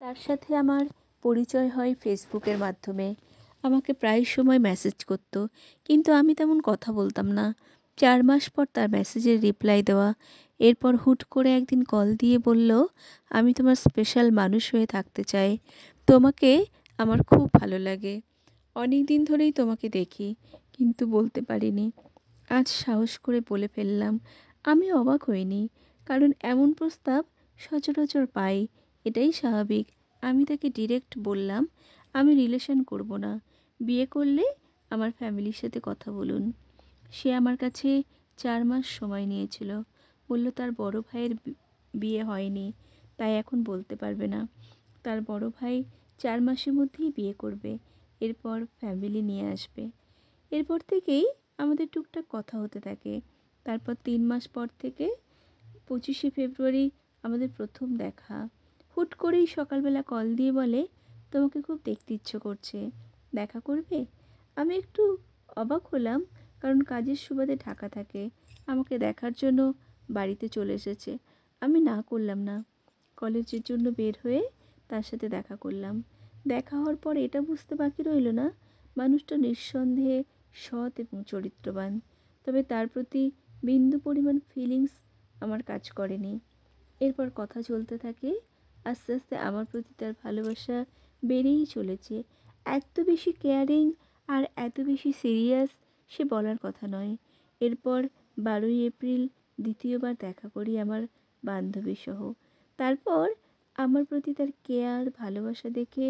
তার সাথে আমার পরিচয় হয় ফেসবুকের মাধ্যমে। আমাকে প্রায় সময় মেসেজ করত, কিন্তু আমি তেমন কথা বলতাম না। 4 মাস পর তার মেসেজের রিপ্লাই দেওয়া। এরপর হুট করে একদিন কল দিয়ে বলল, আমি তোমার স্পেশাল মানুষ হয়ে থাকতে চাই। তোমাকে আমার খুব ভালো লাগে। অনেক দিন ধরেই তোমাকে দেখি, কিন্তু বলতে পারিনি। আজ সাহস করে বলে ফেললাম। আমি অবাক হইনি, কারণ এমন প্রস্তাব সচরাচর পাই, এটাই স্বাভাবিক। আমি তাকে ডিরেক্ট বললাম, আমি রিলেশন করব না। বিয়ে করলে আমার ফ্যামিলির সাথে কথা বলুন। সে আমার কাছে 4 মাস সময় নিয়েছিল। বলল তার বড় ভাইয়ের বিয়ে হয়নি, তাই এখন বলতে পারবে না। তার বড় ভাই 4 মাসের মধ্যেই বিয়ে করবে, এরপর ফ্যামিলি নিয়ে আসবে। এরপর থেকেই আমাদের টুকটাক কথা হতে থাকে। তারপর 3 মাস পর থেকে 25শে ফেব্রুয়ারি আমাদের প্রথম দেখা। হুট করেই সকালবেলা কল দিয়ে বলে, তোমাকে খুব দেখতে ইচ্ছে করছে, দেখা করবে? আমি একটু অবাক হলাম, কারণ কাজের সুবাদে ঢাকা থাকে। আমাকে দেখার জন্য বাড়িতে চলে এসেছে। আমি না করলাম না। কলেজের জন্য বের হয়ে তার সাথে দেখা করলাম। দেখা হওয়ার পর এটা বুঝতে বাকি রইল না, মানুষটা নিঃসন্দেহে সৎ এবং চরিত্রবান। তবে তার প্রতি বিন্দু পরিমাণ ফিলিংস আমার কাজ করেনি। এরপর কথা চলতে থাকে। আস্তে আস্তে আমার প্রতি তার ভালোবাসা বেড়েই চলেছে। এত বেশি কেয়ারিং আর এত বেশি সিরিয়াস, সে বলার কথা নয়। এরপর 12ই এপ্রিল দ্বিতীয়বার দেখা করি আমার বান্ধবীসহ। তারপর আমার প্রতি তার কেয়ার ভালোবাসা দেখে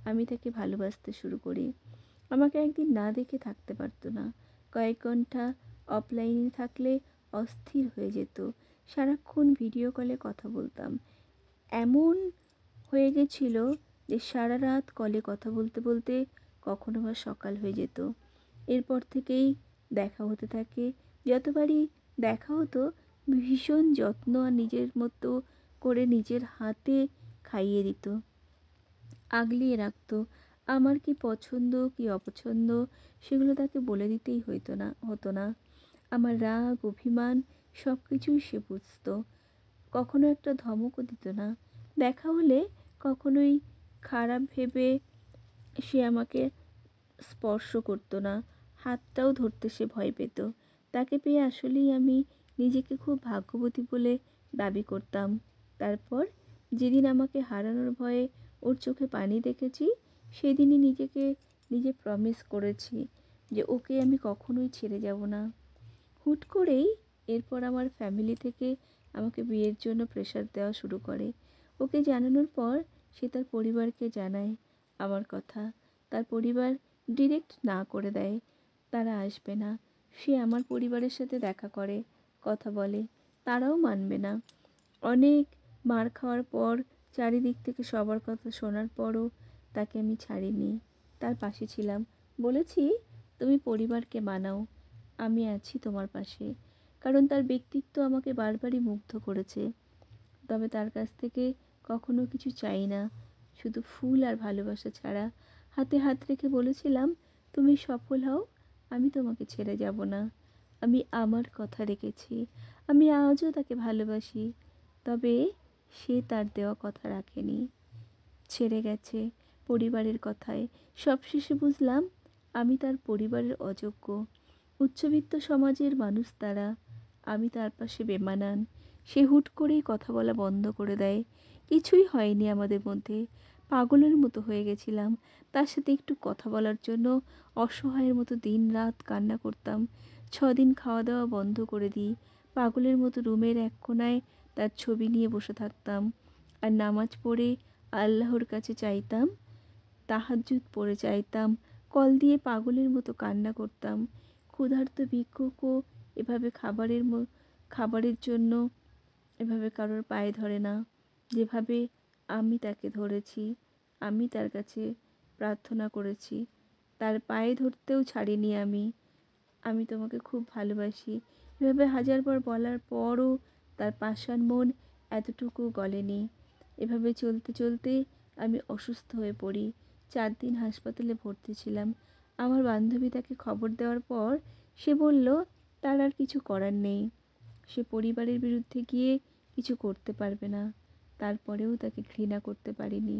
আমি তাকে ভালোবাসতে শুরু করি। আমাকে একদিন না দেখে থাকতে পারতো না। কয়েক ঘন্টা অফলাইনে থাকলে অস্থির হয়ে যেত। সারাক্ষণ ভিডিও কলে কথা বলতাম। এমন হয়ে গেছিল যে সারা রাত কলে কথা বলতে বলতে কখনো বা সকাল হয়ে যেত। এরপর থেকেই দেখা হতে থাকে। যতবারই দেখা হতো, ভীষণ যত্ন আর নিজের মতো করে নিজের হাতে খাইয়ে দিত, আগলিয়ে রাখতো। আমার কি পছন্দ কি অপছন্দ সেগুলো তাকে বলে দিতেই হতো না। আমার রাগ অভিমান সব কিছুই সে বুঝতো। কখনো একটা ধমকও দিত না। দেখা হলে কখনোই খারাপ ভেবে সে আমাকে স্পর্শ করতো না। হাতটাও ধরতে সে ভয় পেত। তাকে পেয়ে আসলেই আমি নিজেকে খুব ভাগ্যবতী বলে দাবি করতাম। তারপর যেদিন আমাকে হারানোর ভয়ে ওর চোখে পানি দেখেছি, সেদিনই নিজে প্রমিস করেছি যে ওকে আমি কখনোই ছেড়ে যাব না। হুট করেই এরপর আমার ফ্যামিলি থেকে আমাকে বিয়ের জন্য প্রেশার দেওয়া শুরু করে। ওকে জানানোর পর সে তার পরিবারকে জানায় আমার কথা। তার পরিবার ডিরেক্ট না করে দেয়, তারা আসবে না। সে আমার পরিবারের সাথে দেখা করে, কথা বলে, তারাও মানবে না। অনেক মার খাওয়ার পর, চারিদিক থেকে সবার কথা শোনার পরও তাকে আমি ছাড়িনি। তার পাশে ছিলাম। বলেছি, তুমি পরিবারকে মানাও, আমি আছি তোমার পাশে। কারণ তার ব্যক্তিত্ব আমাকে বারবারই মুগ্ধ করেছে। তবে তার কাছ থেকে কখনো কিছু চাই না, শুধু ফুল আর ভালোবাসা ছাড়া। হাতে হাত রেখে বলেছিলাম, তুমি সফল হও, আমি তোমাকে ছেড়ে যাব না। আমি আমার কথা রেখেছি। আমি আজও তাকে ভালোবাসি। তবে সে তার দেওয়া কথা রাখেনি, ছেড়ে গেছে পরিবারের কথায়। সবশেষে বুঝলাম আমি তার পরিবারের অযোগ্য। উচ্চবিত্ত সমাজের মানুষ তারা, আমি তার পাশে বেমানান। সে হুট করেই কথা বলা বন্ধ করে দেয়। কিছুই হয়নি আমাদের মধ্যে, পাগলের মতো হয়ে গেছিলাম। তার সাথে একটু কথা বলার জন্য অসহায়ের মতো দিন রাত কান্না করতাম। 6 দিন খাওয়া দাওয়া বন্ধ করে দিই। পাগলের মতো রুমের এক কোণায় তার ছবি নিয়ে বসে থাকতাম, আর নামাজ পড়ে আল্লাহর কাছে চাইতাম, তাহাজ্জুদ পড়ে চাইতাম, কল দিয়ে পাগলের মতো কান্না করতাম। ক্ষুধার্ত ভিক্ষুকও এভাবে খাবারের জন্য এভাবে কারোর পায়ে ধরে না, যেভাবে আমি তাকে ধরেছি। আমি তার কাছে প্রার্থনা করেছি, তার পায়ে ধরতেও ছাড়িনি আমি। আমি তোমাকে খুব ভালোবাসি, এভাবে হাজারবার বলার পরও তার পাষাণ মন এতটুকু গলেনি। এভাবে চলতে চলতে আমি অসুস্থ হয়ে পড়ি। 4 দিন হাসপাতালে ভর্তি ছিলাম। আমার বান্ধবী তাকে খবর দেওয়ার পর সে বলল তার আর কিছু করার নেই, সে পরিবারের বিরুদ্ধে গিয়ে কিছু করতে পারবে না। তারপরেও তাকে ঘৃণা করতে পারিনি।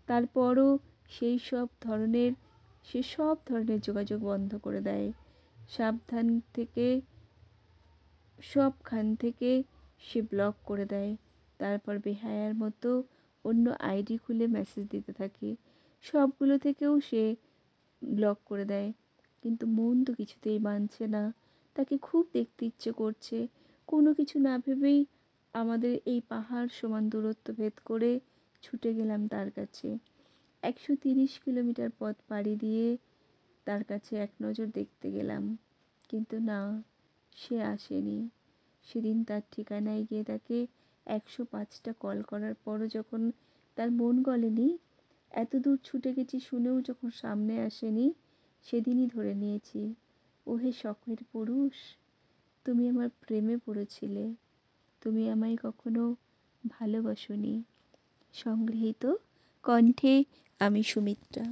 তারপরও সে সব ধরনের যোগাযোগ বন্ধ করে দেয়। সাবধান থেকে সবখান থেকে সে ব্লক করে দেয়। তারপর বেহায়ার মতো অন্য আইডি খুলে মেসেজ দিতে থাকে। সবগুলো থেকেও সে ব্লক করে দেয়। কিন্তু মন তো কিছুতেই মানছে না। তাকে খুব দেখতে ইচ্ছে করছে। কোনো কিছু না ভেবেই আমাদের এই পাহাড় সমান দূরত্ব ভেদ করে ছুটে গেলাম তার কাছে। 130 কিলোমিটার পথ পাড়ি দিয়ে তার কাছে এক নজর দেখতে গেলাম। কিন্তু না, সে আসেনি। সেদিন তার ঠিকানায় গিয়ে তাকে 105টা কল করার পরও যখন তার মন গলেনি, এত দূর ছুটে গেছি শুনেও যখন সামনে আসেনি, সেদিনই ধরে নিয়েছি, ওহে শখের পুরুষ, তুমি আমার প্রেমে পড়েছিলে, তুমি আমায় কখনো ভালোবাসোনি। সংগৃহীত কণ্ঠে আমি সুমিত্রা।